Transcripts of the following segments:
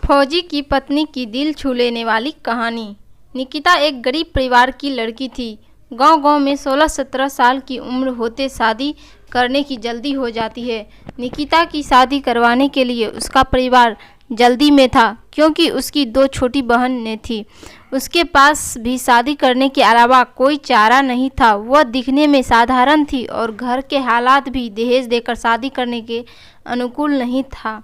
फौजी की पत्नी की दिल छू लेने वाली कहानी। निकिता एक गरीब परिवार की लड़की थी। गांव-गांव में 16-17 साल की उम्र होते शादी करने की जल्दी हो जाती है। निकिता की शादी करवाने के लिए उसका परिवार जल्दी में था, क्योंकि उसकी 2 छोटी बहनें थीं। उसके पास भी शादी करने के अलावा कोई चारा नहीं था। वह दिखने में साधारण थी और घर के हालात भी दहेज देकर शादी करने के अनुकूल नहीं था,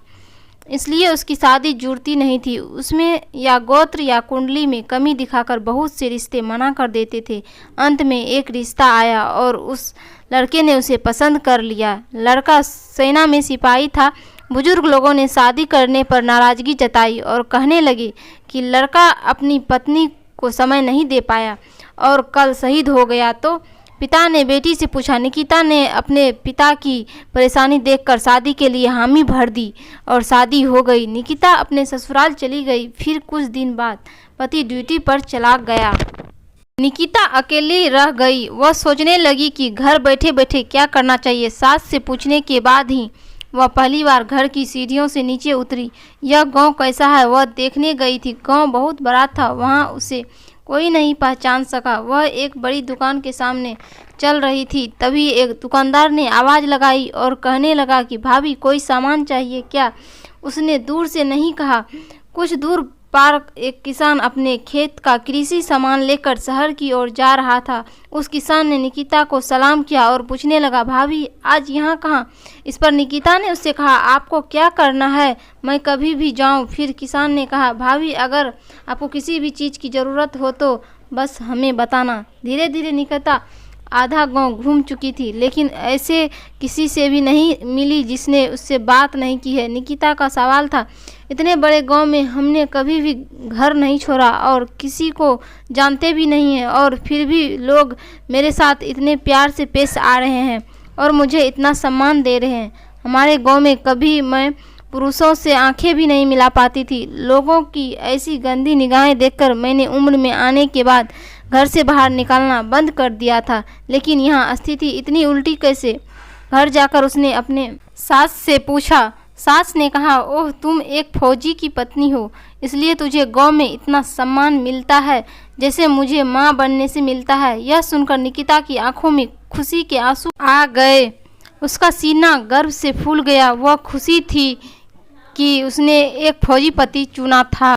इसलिए उसकी शादी जुड़ती नहीं थी। उसमें या गोत्र या कुंडली में कमी दिखाकर बहुत से रिश्ते मना कर देते थे। अंत में एक रिश्ता आया और उस लड़के ने उसे पसंद कर लिया। लड़का सेना में सिपाही था। बुजुर्ग लोगों ने शादी करने पर नाराज़गी जताई और कहने लगे कि लड़का अपनी पत्नी को समय नहीं दे पाया और कल शहीद हो गया। तो पिता ने बेटी से पूछा। निकिता ने अपने पिता की परेशानी देखकर शादी के लिए हामी भर दी और शादी हो गई। निकिता अपने ससुराल चली गई। फिर कुछ दिन बाद पति ड्यूटी पर चला गया। निकिता अकेली रह गई। वह सोचने लगी कि घर बैठे बैठे क्या करना चाहिए। सास से पूछने के बाद ही वह पहली बार घर की सीढ़ियों से नीचे उतरी। यह गांव कैसा है वह देखने गई थी। गांव बहुत बड़ा था। वहां उसे कोई नहीं पहचान सका। वह एक बड़ी दुकान के सामने चल रही थी। तभी एक दुकानदार ने आवाज़ लगाई और कहने लगा कि भाभी, कोई सामान चाहिए क्या? उसने दूर से नहीं कहा। कुछ दूर पार एक किसान अपने खेत का कृषि सामान लेकर शहर की ओर जा रहा था। उस किसान ने निकिता को सलाम किया और पूछने लगा, भाभी आज यहाँ कहाँ? इस पर निकिता ने उससे कहा, आपको क्या करना है, मैं कभी भी जाऊँ। फिर किसान ने कहा, भाभी अगर आपको किसी भी चीज़ की ज़रूरत हो तो बस हमें बताना। धीरे धीरे निकिता आधा गांव घूम चुकी थी, लेकिन ऐसे किसी से भी नहीं मिली जिसने उससे बात नहीं की है। निकिता का सवाल था, इतने बड़े गांव में हमने कभी भी घर नहीं छोड़ा और किसी को जानते भी नहीं हैं, और फिर भी लोग मेरे साथ इतने प्यार से पेश आ रहे हैं और मुझे इतना सम्मान दे रहे हैं। हमारे गांव में कभी मैं पुरुषों से आंखें भी नहीं मिला पाती थी। लोगों की ऐसी गंदी निगाहें देखकर मैंने उम्र में आने के बाद घर से बाहर निकलना बंद कर दिया था। लेकिन यहाँ स्थिति इतनी उल्टी कैसे? घर जाकर उसने अपने सास से पूछा। सास ने कहा, ओह तुम एक फौजी की पत्नी हो, इसलिए तुझे गांव में इतना सम्मान मिलता है जैसे मुझे माँ बनने से मिलता है। यह सुनकर निकिता की आंखों में खुशी के आंसू आ गए। उसका सीना गर्व से फूल गया। वह खुशी थी कि उसने एक फौजी पति चुना था।